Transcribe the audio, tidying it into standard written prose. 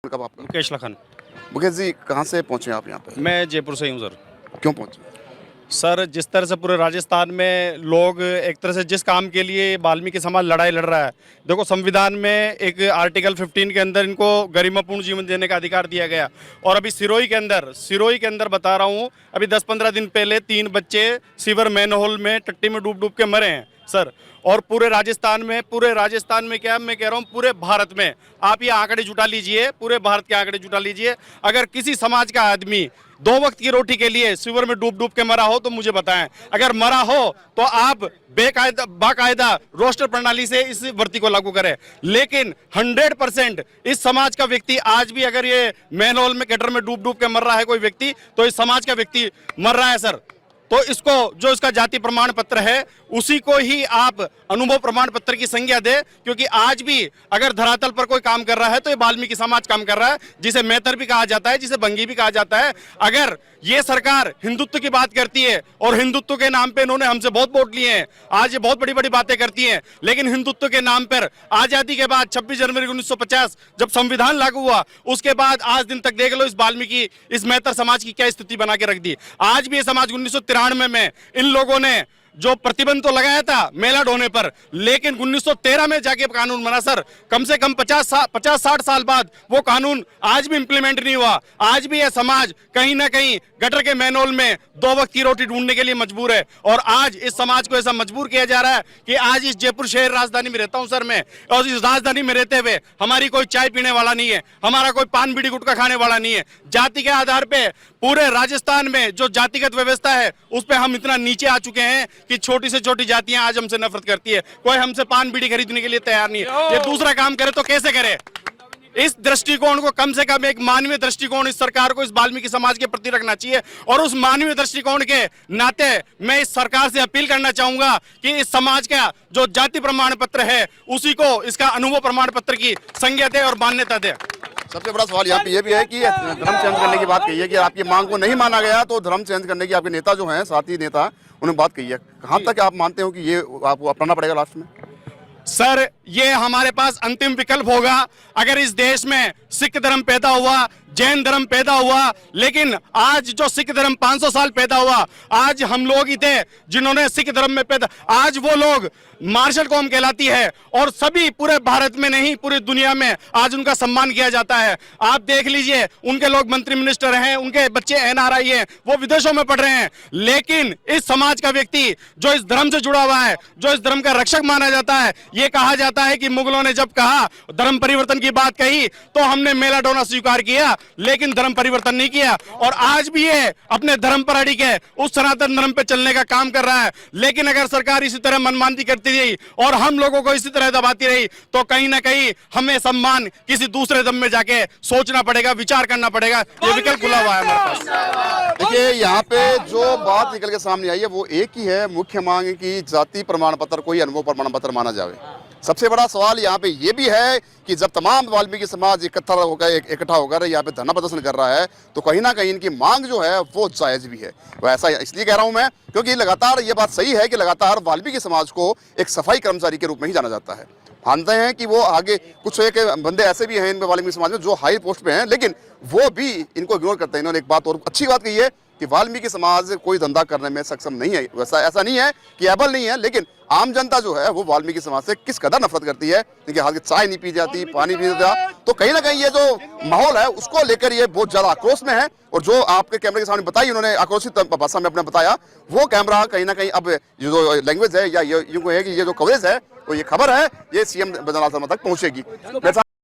में कब आपका? मुकेश लखन। मुकेश जी, कहाँ से पहुँचे आप यहाँ पे? मैं जयपुर से ही हूँ सर। क्यों पहुँचे? सर, जिस तरह से पूरे राजस्थान में लोग एक तरह से जिस काम के लिए वाल्मीकि समाज लड़ाई लड़ रहा है, देखो संविधान में एक आर्टिकल 15 के अंदर इनको गरिमापूर्ण जीवन देने का अधिकार दिया गया। और अभी सिरोही के अंदर बता रहा हूँ, अभी 10-15 दिन पहले 3 बच्चे सीवर मैनहोल में टट्टी में डूब के मरे हैं सर। और पूरे राजस्थान में क्या मैं कह रहा हूँ, पूरे भारत में आप ये आंकड़े जुटा लीजिए, पूरे भारत के आंकड़े जुटा लीजिए। अगर किसी समाज का आदमी 2 वक्त की रोटी के लिए सीवर में डूब के मरा हो तो मुझे बताएं। अगर मरा हो तो आप बाकायदा रोस्टर प्रणाली से इस भर्ती को लागू करें। लेकिन 100% इस समाज का व्यक्ति आज भी अगर ये मैनहोल में गटर में डूब के मर रहा है कोई व्यक्ति, तो इस समाज का व्यक्ति मर रहा है सर। तो इसको जो इसका जाति प्रमाण पत्र है उसी को ही आप अनुभव प्रमाण पत्र की संज्ञा दे, क्योंकि आज भी अगर धरातल पर कोई काम कर रहा है तो ये वाल्मीकि समाज काम कर रहा है, जिसे मैतर भी कहा जाता है, जिसे बंगी भी कहा जाता है। अगर ये सरकार हिंदुत्व की बात करती है और हिंदुत्व के नाम पे इन्होंने हमसे बहुत वोट लिए हैं, आज ये बहुत बड़ी बड़ी बातें करती हैं, लेकिन हिंदुत्व के नाम पर आजादी के बाद 26 जनवरी 1950 जब संविधान लागू हुआ उसके बाद आज दिन तक देख लो इस वाल्मीकि इस मैतर समाज की क्या स्थिति बना के रख दी। आज भी ये समाज 1993 में इन लोगों ने जो प्रतिबंध तो लगाया था मेला ढोने पर, लेकिन 1913 में जाके कानून बना सर। कम से कम 50-60 साल बाद वो कानून आज भी इंप्लीमेंट नहीं हुआ। आज भी यह समाज कहीं ना कहीं गटर के मैनहोल में 2 वक्त की रोटी ढूंढने के लिए मजबूर है। और आज इस समाज को ऐसा मजबूर किया जा रहा है कि आज इस जयपुर शहर राजधानी में रहता हूं सर मैं, और इस राजधानी में रहते हुए हमारी कोई चाय पीने वाला नहीं है, हमारा कोई पान बीड़ी गुटखा खाने वाला नहीं है। जाति के आधार पे पूरे राजस्थान में जो जातिगत व्यवस्था है उस पर हम इतना नीचे आ चुके हैं कि छोटी से छोटी जातियां आज हमसे नफरत करती है। कोई हमसे पान बीड़ी खरीदने के लिए तैयार नहीं है। ये दूसरा काम करे तो कैसे करे? इस दृष्टिकोण को कम से कम एक मानवीय दृष्टिकोण इस सरकार को इस वाल्मीकि समाज के प्रति रखना चाहिए। और उस मानवीय दृष्टिकोण के नाते मैं इस सरकार से अपील करना चाहूंगा कि इस समाज का जो जाति प्रमाण पत्र है उसी को इसका अनुभव प्रमाण पत्र की संज्ञा दे और मान्यता दे। सबसे बड़ा सवाल यहाँ पे ये भी है कि धर्म चेंज करने की बात कही है कि आपकी मांग को नहीं माना गया तो धर्म चेंज करने की आपके नेता जो हैं, साथी नेता, उन्होंने बात कही है। कहाँ तक आप मानते हो कि ये आपको अपनाना पड़ेगा लास्ट में? सर, ये हमारे पास अंतिम विकल्प होगा। अगर इस देश में सिख धर्म पैदा हुआ, जैन धर्म पैदा हुआ, लेकिन आज जो सिख धर्म 500 साल पैदा हुआ, आज हम लोग ही थे जिन्होंने सिख धर्म में पैदा, आज वो लोग मार्शल कौम कहलाती है और सभी पूरे भारत में नहीं पूरी दुनिया में आज उनका सम्मान किया जाता है। आप देख लीजिए, उनके लोग मंत्री मिनिस्टर हैं, उनके बच्चे NRI हैं, वो विदेशों में पढ़ रहे हैं। लेकिन इस समाज का व्यक्ति जो इस धर्म से जुड़ा हुआ है, जो इस धर्म का रक्षक माना जाता है, ये कहा जाता है कि मुगलों ने जब कहा धर्म परिवर्तन की बात कही तो हमने मेला ढोना स्वीकार किया, लेकिन धर्म परिवर्तन नहीं किया। और आज भी ये अपने धर्म पर अड़िग है, उस सनातन धर्म पे चलने का काम कर रहा है। लेकिन अगर सरकार इसी तरह मनमानी करती रही और हम लोगों को इसी तरह दबाती रही तो कहीं ना कहीं हमें सम्मान किसी दूसरे धर्म में जाके सोचना पड़ेगा, विचार करना पड़ेगा। ये विकल्प खुला हुआ है हमारे पास। देखिए, यहाँ पे जो बात निकल के सामने आई है वो एक ही है, मुख्य मांग है कि जाति प्रमाण पत्र कोई अनुभव प्रमाण पत्र माना जाए। सबसे बड़ा सवाल यहाँ पे ये भी है कि जब तमाम वाल्मीकि समाज इकट्ठा होकर यहाँ पे धरना प्रदर्शन कर रहा है तो कहीं ना कहीं इनकी मांग जो है वो जायज भी है। वो ऐसा इसलिए कह रहा हूँ मैं क्योंकि लगातार ये बात सही है कि लगातार वाल्मीकि समाज को एक सफाई कर्मचारी के रूप में ही जाना जाता है। मानते हैं कि वो आगे कुछ एक बंदे ऐसे भी हैं इनमें वाल्मीकि समाज में जो हाई पोस्ट पे हैं, लेकिन वो भी इनको इग्नोर करते हैं। इन्होंने एक बात और अच्छी बात कही है कि वाल्मीकि समाज कोई धंधा करने में सक्षम नहीं है। वैसा ऐसा नहीं है कि एबल नहीं है, लेकिन आम जनता जो है वो वाल्मीकि समाज से किस कदर नफरत करती है। इनके हाथ की चाय नहीं पी जाती, पानी पी जाता, तो कहीं ना कहीं ये जो माहौल है उसको लेकर ये बहुत ज्यादा आक्रोश में है। और जो आपके कैमरे के सामने बताई उन्होंने आक्रोशित भाषा में अपने बताया, वो कैमरा कहीं ना कहीं अब जो लैंग्वेज है या यूँ है कि ये जो कवरेज है, तो ये खबर है ये CM बनवारी शर्मा तक पहुंचेगी।